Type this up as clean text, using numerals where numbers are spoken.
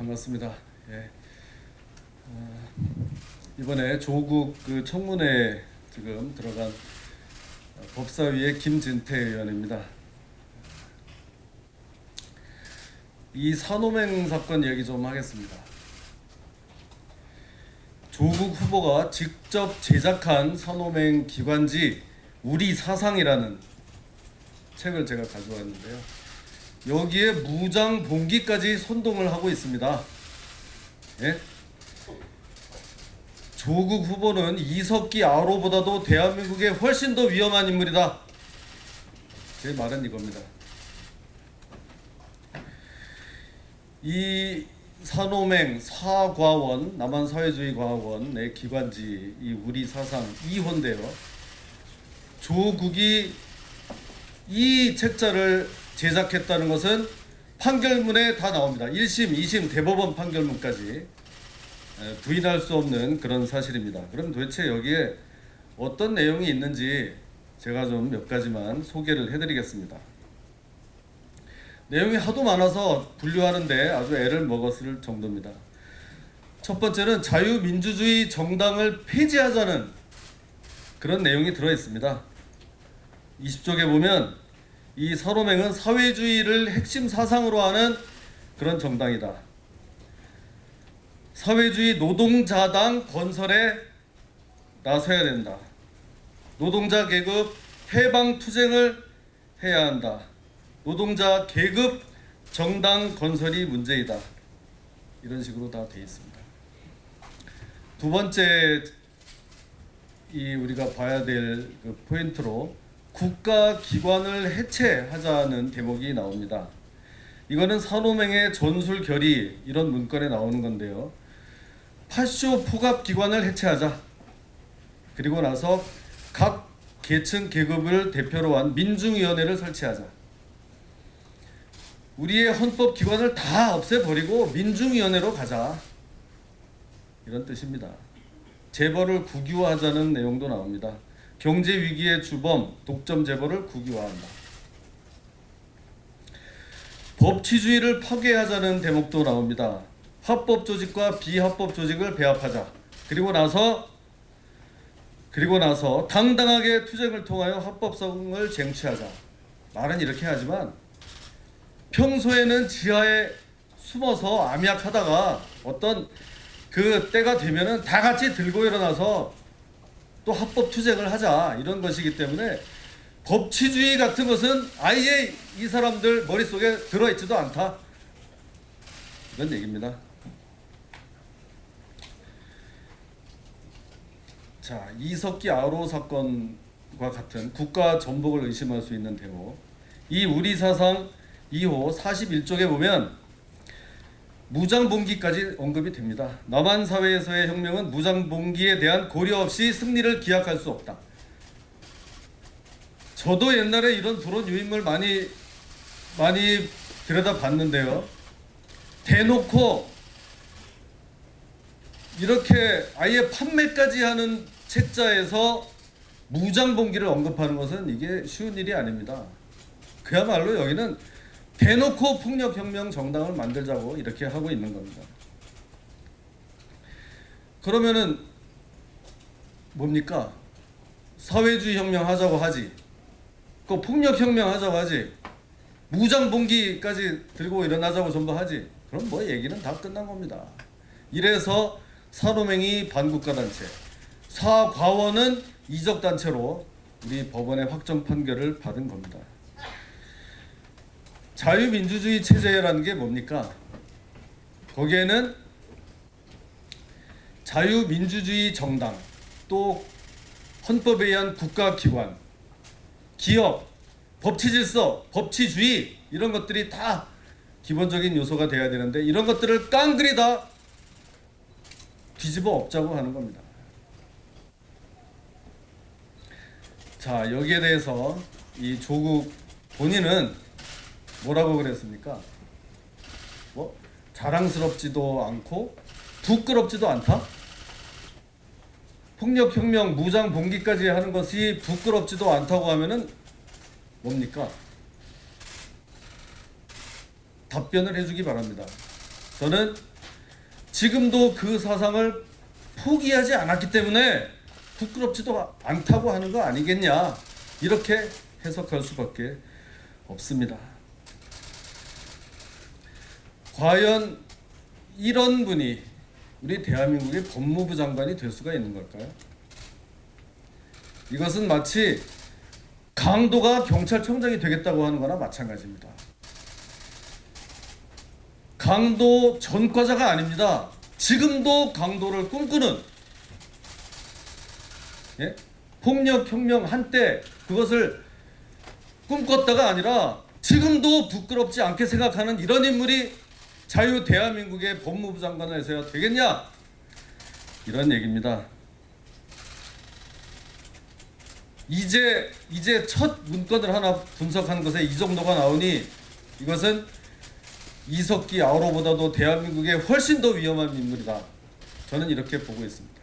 반갑습니다. 예. 이번에 조국 청문회 지금 들어간 법사위의 김진태 의원입니다. 이 산호맹 사건 얘기 좀 하겠습니다. 조국 후보가 직접 제작한 산호맹 기관지 우리 사상이라는 책을 제가 가져왔는데요. 여기에 무장 봉기까지 선동을 하고 있습니다. 예? 조국 후보는 이석기 아로보다도 대한민국에 훨씬 더 위험한 인물이다. 제 말은 이겁니다. 이 산호맹 사과원 남한사회주의과학원의 기관지 이 우리 사상 2호인데요. 조국이 이 책자를 제작했다는 것은 판결문에 다 나옵니다. 1심, 2심 대법원 판결문까지 부인할 수 없는 그런 사실입니다. 그럼 도대체 여기에 어떤 내용이 있는지 제가 좀 몇 가지만 소개를 해드리겠습니다. 내용이 하도 많아서 분류하는데 아주 애를 먹었을 정도입니다. 첫 번째는 자유민주주의 정당을 폐지하자는 그런 내용이 들어있습니다. 20쪽에 보면 이 산호맹은 사회주의를 핵심 사상으로 하는 그런 정당이다. 사회주의 노동자당 건설에 나서야 된다. 노동자 계급 해방 투쟁을 해야 한다. 노동자 계급 정당 건설이 문제이다. 이런 식으로 다 되어 있습니다. 두 번째 우리가 봐야 될 포인트로 국가기관을 해체하자는 대목이 나옵니다. 이거는 산호맹의 전술 결의 이런 문건에 나오는 건데요. 파쇼 포갑기관을 해체하자. 그리고 나서 각 계층 계급을 대표로 한 민중위원회를 설치하자. 우리의 헌법기관을 다 없애버리고 민중위원회로 가자. 이런 뜻입니다. 재벌을 국유화하자는 내용도 나옵니다. 경제위기의 주범 독점 재벌을 국유화한다. 법치주의를 파괴하자는 대목도 나옵니다. 합법 조직과 비합법 조직을 배합하자. 그리고 나서 당당하게 투쟁을 통하여 합법성을 쟁취하자. 말은 이렇게 하지만 평소에는 지하에 숨어서 암약하다가 어떤 그 때가 되면은 다 같이 들고 일어나서 또 합법 투쟁을 하자 이런 것이기 때문에 법치주의 같은 것은 아예 이 사람들 머릿속에 들어있지도 않다. 이런 얘기입니다. 자, 이석기 아로 사건과 같은 국가 전복을 의심할 수 있는 대목. 이 우리 사상 2호 41쪽에 보면 무장봉기까지 언급이 됩니다. 남한 사회에서의 혁명은 무장봉기에 대한 고려 없이 승리를 기약할 수 없다. 저도 옛날에 이런 불온 유인물 많이 들여다봤는데요. 대놓고 이렇게 아예 판매까지 하는 책자에서 무장봉기를 언급하는 것은 이게 쉬운 일이 아닙니다. 그야말로 여기는 대놓고 폭력혁명 정당을 만들자고 이렇게 하고 있는 겁니다. 그러면은 뭡니까? 사회주의 혁명 하자고 하지. 그 폭력혁명 하자고 하지. 무장봉기까지 들고 일어나자고 전부 하지. 그럼 뭐 얘기는 다 끝난 겁니다. 이래서 산호맹이 반국가단체, 사과원은 이적단체로 우리 법원의 확정 판결을 받은 겁니다. 자유민주주의 체제라는 게 뭡니까? 거기에는 자유민주주의 정당, 또 헌법에 의한 국가기관, 기업, 법치질서, 법치주의 이런 것들이 다 기본적인 요소가 돼야 되는데 이런 것들을 깡그리 다 뒤집어 엎자고 하는 겁니다. 자, 여기에 대해서 이 조국 본인은 뭐라고 그랬습니까? 뭐 자랑스럽지도 않고 부끄럽지도 않다? 폭력혁명 무장봉기까지 하는 것이 부끄럽지도 않다고 하면은 뭡니까? 답변을 해주기 바랍니다. 저는 지금도 그 사상을 포기하지 않았기 때문에 부끄럽지도 않다고 하는 거 아니겠냐, 이렇게 해석할 수밖에 없습니다. 과연 이런 분이 우리 대한민국의 법무부 장관이 될 수가 있는 걸까요? 이것은 마치 강도가 경찰청장이 되겠다고 하는 거나 마찬가지입니다. 강도 전과자가 아닙니다. 지금도 강도를 꿈꾸는, 예? 폭력혁명 한때 그것을 꿈꿨다가 아니라 지금도 부끄럽지 않게 생각하는 이런 인물이 자유 대한민국의 법무부 장관을 해서야 되겠냐, 이런 얘기입니다. 이제 첫 문건을 하나 분석한 것에 이 정도가 나오니 이것은 이석기 아우로보다도 대한민국에 훨씬 더 위험한 인물이다, 저는 이렇게 보고 있습니다.